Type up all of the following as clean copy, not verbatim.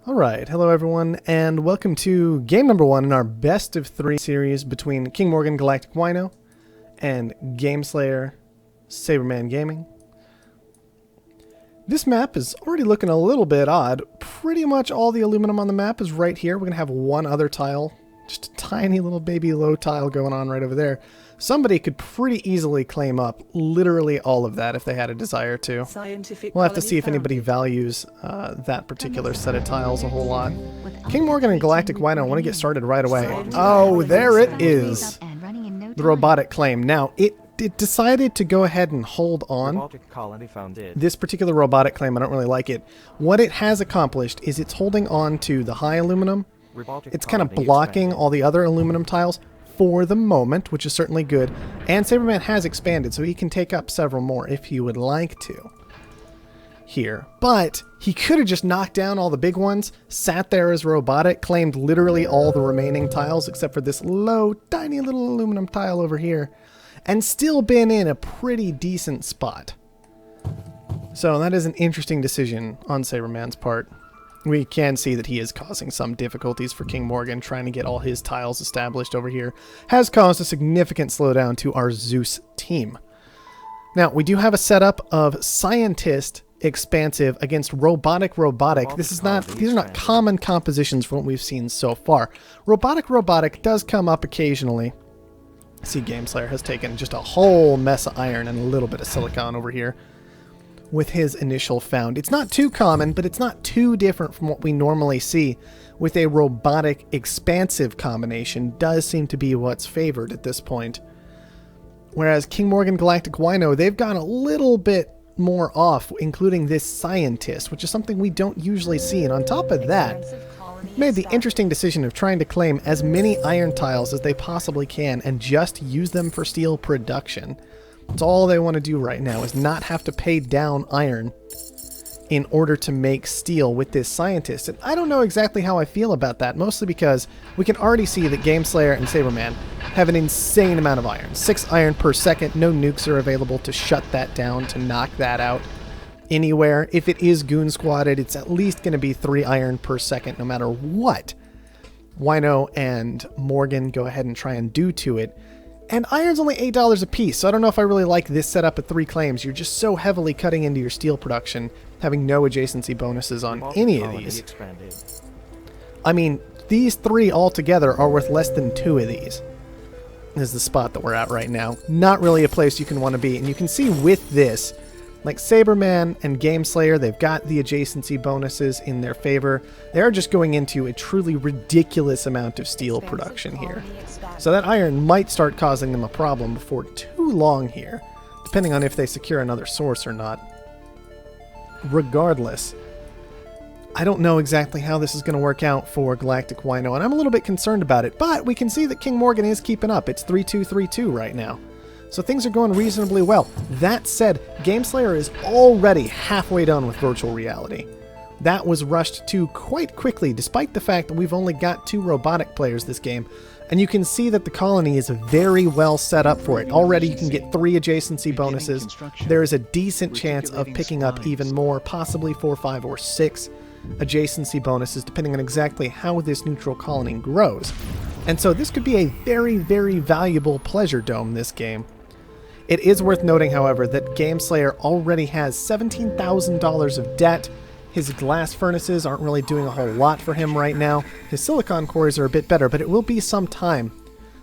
Alright, hello everyone, and welcome to game number 1 in our best of 3 series between King Morgan, Galactic, Wino, and Gameslayer, Saberman Gaming. This map is already looking a little bit odd. Pretty much all the aluminum on the map is right here. We're going to have one other tile, just a tiny little baby low tile going on right over there. Somebody could pretty easily claim up literally all of that if they had a desire to. We'll have to see if anybody values that particular set of tiles a whole lot. King Morgan and Galactic Wino want to get started right away. Oh, there it is! The robotic claim. Now, it decided to go ahead and hold on. This particular robotic claim, I don't really like it. What it has accomplished is it's holding on to the high aluminum. It's kind of blocking all the other aluminum tiles for the moment, which is certainly good. And Saberman has expanded, so he can take up several more if he would like to here. But he could have just knocked down all the big ones, sat there as robotic, claimed literally all the remaining tiles except for this low, tiny little aluminum tile over here, and still been in a pretty decent spot. So that is an interesting decision on Saberman's part. We can see that he is causing some difficulties for King Morgan. Trying to get all his tiles established over here has caused a significant slowdown to our Zeus team. Now, we do have a setup of Scientist Expansive against Robotic. These are not common compositions from what we've seen so far. Robotic does come up occasionally. See, Gameslayer has taken just a whole mess of iron and a little bit of silicon over here with his initial found. It's not too common, but it's not too different from what we normally see with a robotic expansive combination. Does seem to be what's favored at this point. Whereas King Morgan, Galactic, Wino, they've gone a little bit more off, including this Scientist, which is something we don't usually see. And on top of that, made the interesting decision of trying to claim as many iron tiles as they possibly can and just use them for steel production. That's all they want to do right now, is not have to pay down iron in order to make steel with this Scientist. And I don't know exactly how I feel about that, mostly because we can already see that Gameslayer and Saberman have an insane amount of iron. 6 iron per second, no nukes are available to shut that down, to knock that out anywhere. If it is goon squatted, it's at least going to be 3 iron per second no matter what Wino and Morgan go ahead and try and do to it. And iron's only $8 a piece, so I don't know if I really like this setup of 3 claims. You're just so heavily cutting into your steel production, having no adjacency bonuses on any of these. I mean, these 3 altogether are worth less than 2 of these. This is the spot that we're at right now. Not really a place you can want to be. And you can see with this, like Saberman and Gameslayer, they've got the adjacency bonuses in their favor. They're just going into a truly ridiculous amount of steel production here. So that iron might start causing them a problem before too long here, depending on if they secure another source or not. Regardless, I don't know exactly how this is going to work out for Galactic Wino, and I'm a little bit concerned about it, but we can see that King Morgan is keeping up. It's 3-2-3-2 right now. So things are going reasonably well. That said, Gameslayer is already halfway done with virtual reality. That was rushed to quite quickly, despite the fact that we've only got 2 robotic players this game. And you can see that the colony is very well set up for it. Already you can get 3 adjacency bonuses. There is a decent chance of picking up even more, possibly 4, 5, or 6 adjacency bonuses, depending on exactly how this neutral colony grows. And so this could be a very, very valuable pleasure dome this game. It is worth noting, however, that Gameslayer already has $17,000 of debt. His glass furnaces aren't really doing a whole lot for him right now. His silicon cores are a bit better, but it will be some time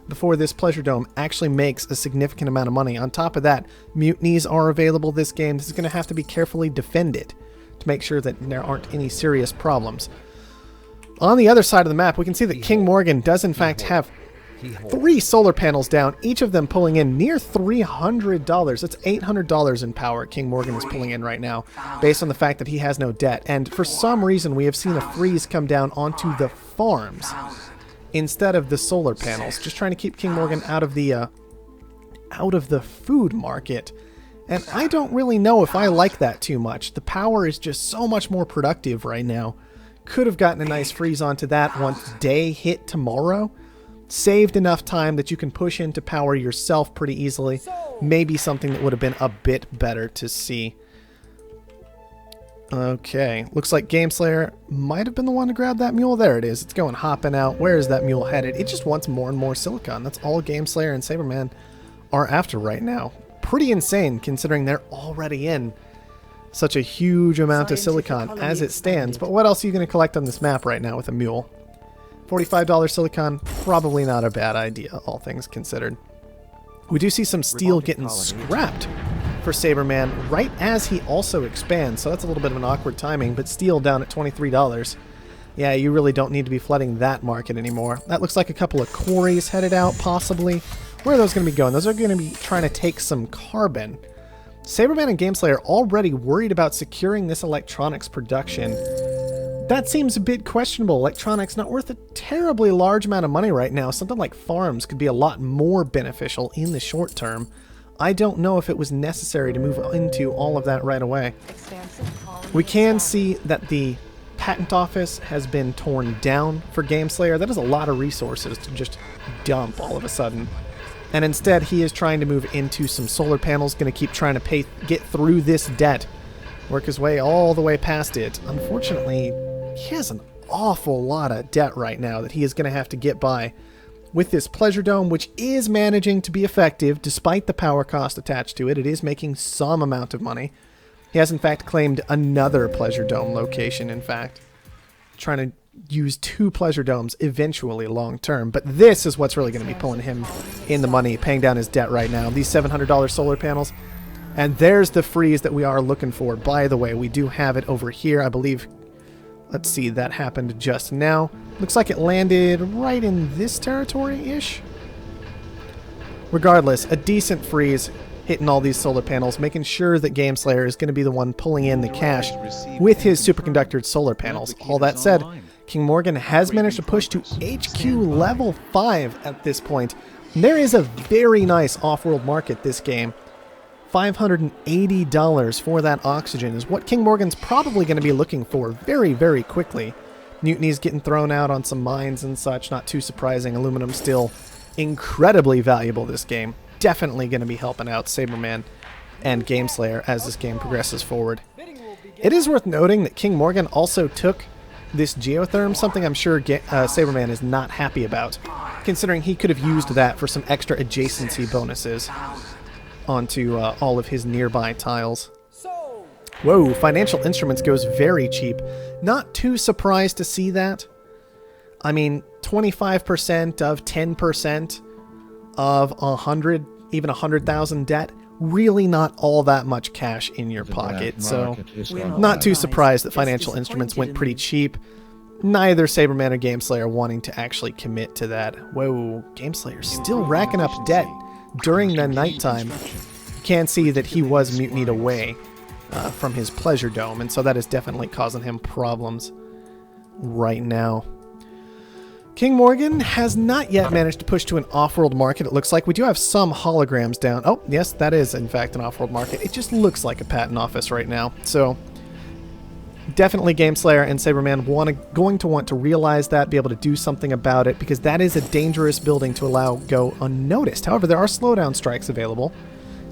before this pleasure dome actually makes a significant amount of money. On top of that, mutinies are available this game. This is going to have to be carefully defended to make sure that there aren't any serious problems. On the other side of the map, we can see that King Morgan does in fact have 3 solar panels down, each of them pulling in near $300. That's $800 in power King Morgan is pulling in right now, based on the fact that he has no debt. And for some reason, we have seen a freeze come down onto the farms instead of the solar panels, just trying to keep King Morgan out of the food market. And I don't really know if I like that too much. The power is just so much more productive right now. Could have gotten a nice freeze onto that once day hit tomorrow. Saved enough time that you can push into power yourself pretty easily. Maybe something that would have been a bit better to see. Okay, looks like Gameslayer might have been the one to grab that mule. There it is. It's going hopping out. Where is that mule headed? It just wants more and more silicon. That's all Gameslayer and Saberman are after right now. Pretty insane considering they're already in such a huge amount of silicon as it stands. But what else are you going to collect on this map right now with a mule? $45 silicon, probably not a bad idea, all things considered. We do see some steel getting scrapped for Saberman right as he also expands, so that's a little bit of an awkward timing, but steel down at $23. Yeah, you really don't need to be flooding that market anymore. That looks like a couple of quarries headed out, possibly. Where are those going to be going? Those are going to be trying to take some carbon. Saberman and Gameslayer are already worried about securing this electronics production. That seems a bit questionable. Electronics not worth a terribly large amount of money right now. Something like farms could be a lot more beneficial in the short term. I don't know if it was necessary to move into all of that right away. We can see that the patent office has been torn down for Gameslayer. That is a lot of resources to just dump all of a sudden. And instead, he is trying to move into some solar panels, going to keep trying to get through this debt, work his way all the way past it. Unfortunately, he has an awful lot of debt right now that he is going to have to get by with this Pleasure Dome, which is managing to be effective despite the power cost attached to it. It is making some amount of money. He has, in fact, claimed another Pleasure Dome location, in fact, trying to use 2 Pleasure Domes eventually long term. But this is what's really going to be pulling him in the money, paying down his debt right now. These $700 solar panels. And there's the freeze that we are looking for. By the way, we do have it over here, I believe. Let's see, that happened just now. Looks like it landed right in this territory-ish. Regardless, a decent freeze hitting all these solar panels, making sure that Gameslayer is going to be the one pulling in the cash with his superconductored solar panels. All that said, King Morgan has managed to push to HQ level 5 at this point. And there is a very nice off-world market this game. $580 for that oxygen is what King Morgan's probably going to be looking for very, very quickly. Mutiny's getting thrown out on some mines and such, not too surprising. Aluminum still incredibly valuable this game. Definitely going to be helping out Saberman and Gameslayer as this game progresses forward. It is worth noting that King Morgan also took this geotherm, something I'm sure Saberman is not happy about, considering he could have used that for some extra adjacency bonuses onto all of his nearby tiles. Whoa, Financial Instruments goes very cheap. Not too surprised to see that. I mean, 25% of 10% of 100, even 100,000 debt, really not all that much cash in your pocket. So, not too surprised that Financial Instruments went pretty cheap. Neither Saberman or Gameslayer wanting to actually commit to that. Whoa, Gameslayer still racking up debt during the nighttime. You can see that he was mutinied away from his Pleasure Dome, and so that is definitely causing him problems right now. King Morgan has not yet managed to push to an off-world market, it looks like. We do have some holograms down. Oh, yes, that is, in fact, an off-world market. It just looks like a patent office right now. So, definitely Gameslayer and Saberman going to want to realize that, be able to do something about it, because that is a dangerous building to allow go unnoticed. However, there are slowdown strikes available.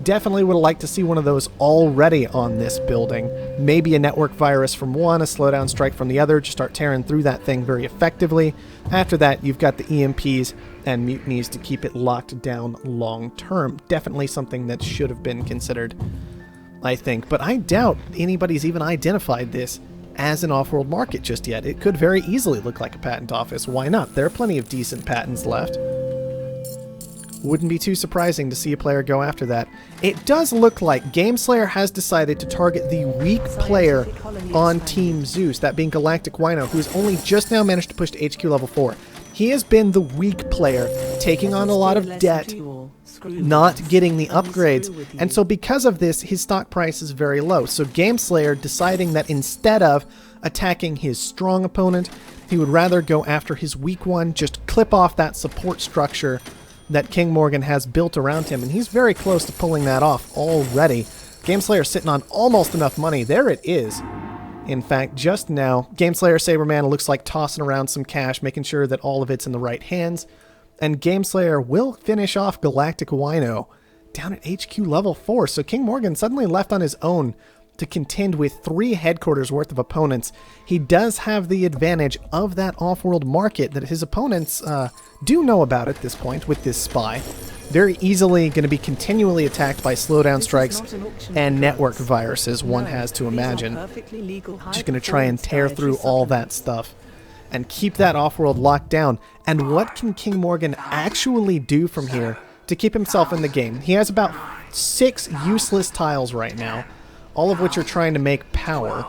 Definitely would like to see one of those already on this building. Maybe a network virus from one, a slowdown strike from the other, just start tearing through that thing very effectively. After that, you've got the EMPs and mutinies to keep it locked down long term. Definitely something that should have been considered, I think. But I doubt anybody's even identified this as an off-world market just yet. It could very easily look like a patent office. Why not? There are plenty of decent patents left. Wouldn't be too surprising to see a player go after that. It does look like Gameslayer has decided to target the weak player on Team Zeus, that being Galactic Wino, who's only just now managed to push to HQ level 4. He has been the weak player, taking on a lot of debt, not getting the upgrades, and so because of this, his stock price is very low. So Gameslayer deciding that instead of attacking his strong opponent, he would rather go after his weak one, just clip off that support structure that King Morgan has built around him, and he's very close to pulling that off already. Gameslayer sitting on almost enough money. There it is. In fact, just now, Gameslayer Saberman looks like tossing around some cash, making sure that all of it's in the right hands, and Gameslayer will finish off Galactic Wino down at HQ level 4, so King Morgan suddenly left on his own to contend with 3 headquarters worth of opponents, he does have the advantage of that off-world market that his opponents do know about at this point with this spy. Very easily going to be continually attacked by slowdown strikes and network viruses, one has to imagine. Just going to try and tear through all that stuff and keep that off-world locked down. And what can King Morgan actually do from here to keep himself in the game? He has about 6 useless tiles right now, all of which are trying to make power.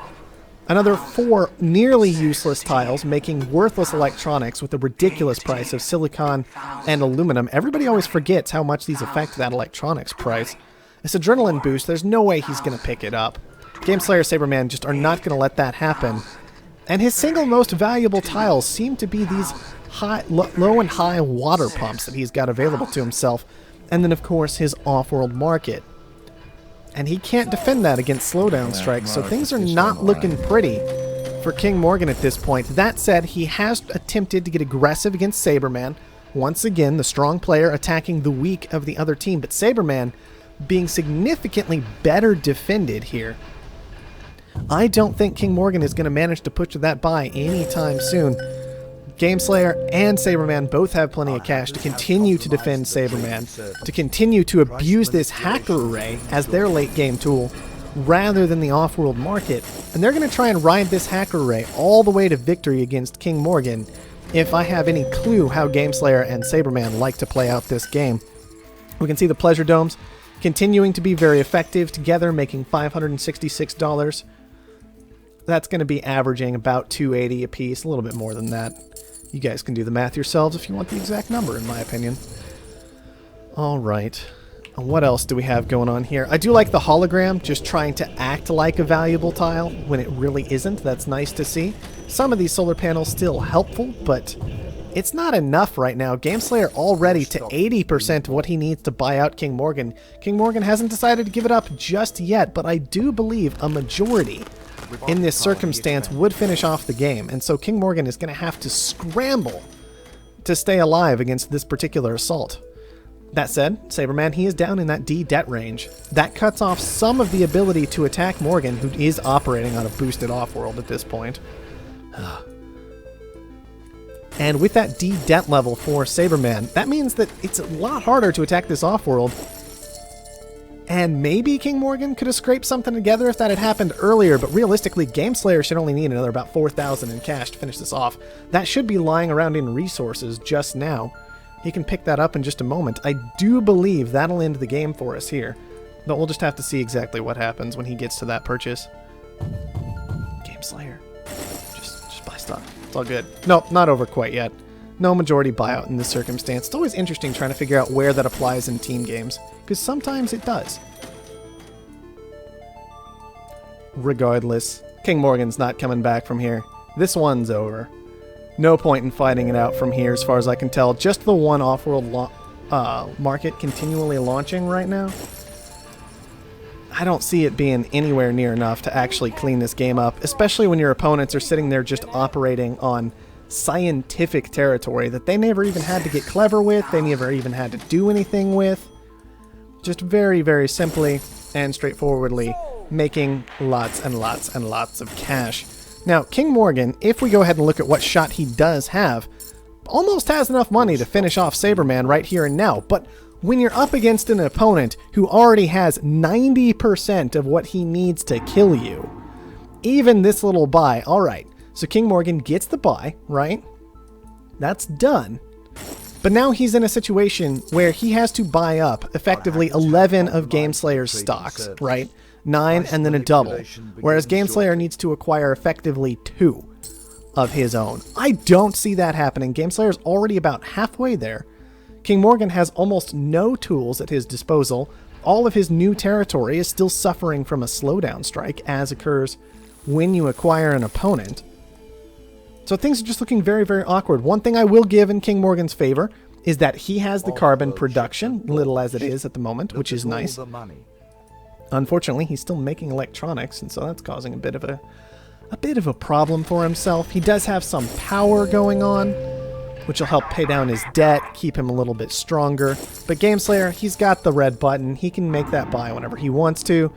Another 4 nearly useless tiles making worthless electronics with a ridiculous price of silicon and aluminum. Everybody always forgets how much these affect that electronics price. This adrenaline boost, there's no way he's going to pick it up. Gameslayer, Saberman just are not going to let that happen. And his single most valuable tiles seem to be these low and high water pumps that he's got available to himself. And then, of course, his off-world market. And he can't defend that against slowdown strikes, so things are not looking pretty for King Morgan at this point. That said, he has attempted to get aggressive against Saberman. Once again, the strong player attacking the weak of the other team, but Saberman being significantly better defended here. I don't think King Morgan is going to manage to push that by anytime soon. Gameslayer and Saberman both have plenty of cash to continue to defend Saberman, to continue to abuse this hacker array as their late game tool, rather than the off-world market. And they're going to try and ride this hacker array all the way to victory against King Morgan, if I have any clue how Gameslayer and Saberman like to play out this game. We can see the pleasure domes continuing to be very effective together, making $566. That's going to be averaging about $280 a piece, a little bit more than that. You guys can do the math yourselves if you want the exact number, in my opinion. Alright. What else do we have going on here? I do like the hologram, just trying to act like a valuable tile when it really isn't. That's nice to see. Some of these solar panels still helpful, but it's not enough right now. Gameslayer already to 80% of what he needs to buy out King Morgan. King Morgan hasn't decided to give it up just yet, but I do believe a majority in this circumstance would finish off the game, and so King Morgan is going to have to scramble to stay alive against this particular assault. That said, Saberman, he is down in that D debt range. That cuts off some of the ability to attack Morgan, who is operating on a boosted off-world at this point. And with that D debt level for Saberman, that means that it's a lot harder to attack this off-world. And maybe King Morgan could have scraped something together if that had happened earlier, but realistically, Gameslayer should only need another about 4,000 in cash to finish this off. That should be lying around in resources just now. He can pick that up in just a moment. I do believe that'll end the game for us here, but we'll just have to see exactly what happens when he gets to that purchase. Gameslayer. Just buy stuff. It's all good. Nope, not over quite yet. No majority buyout in this circumstance. It's always interesting trying to figure out where that applies in team games, because sometimes it does. Regardless, King Morgan's not coming back from here. This one's over. No point in fighting it out from here as far as I can tell. Just the one off-world market continually launching right now. I don't see it being anywhere near enough to actually clean this game up, especially when your opponents are sitting there just operating on scientific territory that they never even had to get clever with, they never even had to do anything with. Just very, very simply and straightforwardly making lots and lots and lots of cash. Now, King Morgan, if we go ahead and look at what shot he does have, almost has enough money to finish off Saberman right here and now, but when you're up against an opponent who already has 90% of what he needs to kill you, even this little buy, alright, so King Morgan gets the buy, right? That's done. But now he's in a situation where he has to buy up effectively 11 of Gameslayer's stocks, right? 9 and then a double. Whereas Gameslayer needs to acquire effectively 2 of his own. I don't see that happening. Gameslayer's already about halfway there. King Morgan has almost no tools at his disposal. All of his new territory is still suffering from a slowdown strike, as occurs when you acquire an opponent. So things are just looking very, very awkward. One thing I will give in King Morgan's favor is that he has the carbon production, little as it is at the moment, which is nice. Unfortunately, he's still making electronics, and so that's causing a bit of a problem for himself. He does have some power going on, which will help pay down his debt, keep him a little bit stronger. But Gameslayer, he's got the red button. He can make that buy whenever he wants to.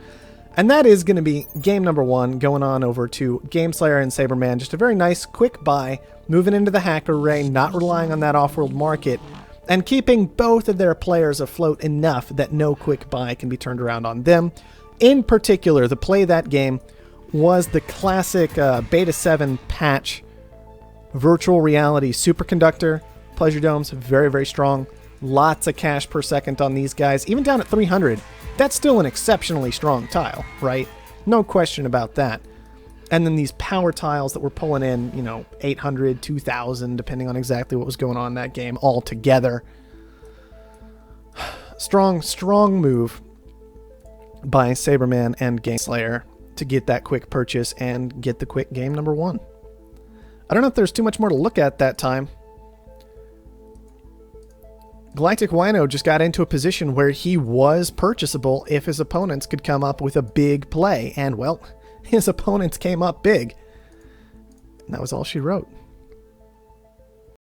And that is going to be game number 1, going on over to Gameslayer and Saberman. Just a very nice, quick buy, moving into the hacker array, not relying on that off-world market, and keeping both of their players afloat enough that no quick buy can be turned around on them. In particular, the play of that game was the classic Beta 7 patch virtual reality superconductor. Pleasure domes, very, very strong. Lots of cash per second on these guys. Even down at 300, that's still an exceptionally strong tile, right? No question about that. And then these power tiles that were pulling in, you know, 800, 2,000, depending on exactly what was going on in that game all together. Strong, strong move by Saberman and Gameslayer to get that quick purchase and get the quick game number 1. I don't know if there's too much more to look at that time. Galactic Wino just got into a position where he was purchasable if his opponents could come up with a big play. And, well, his opponents came up big. And that was all she wrote.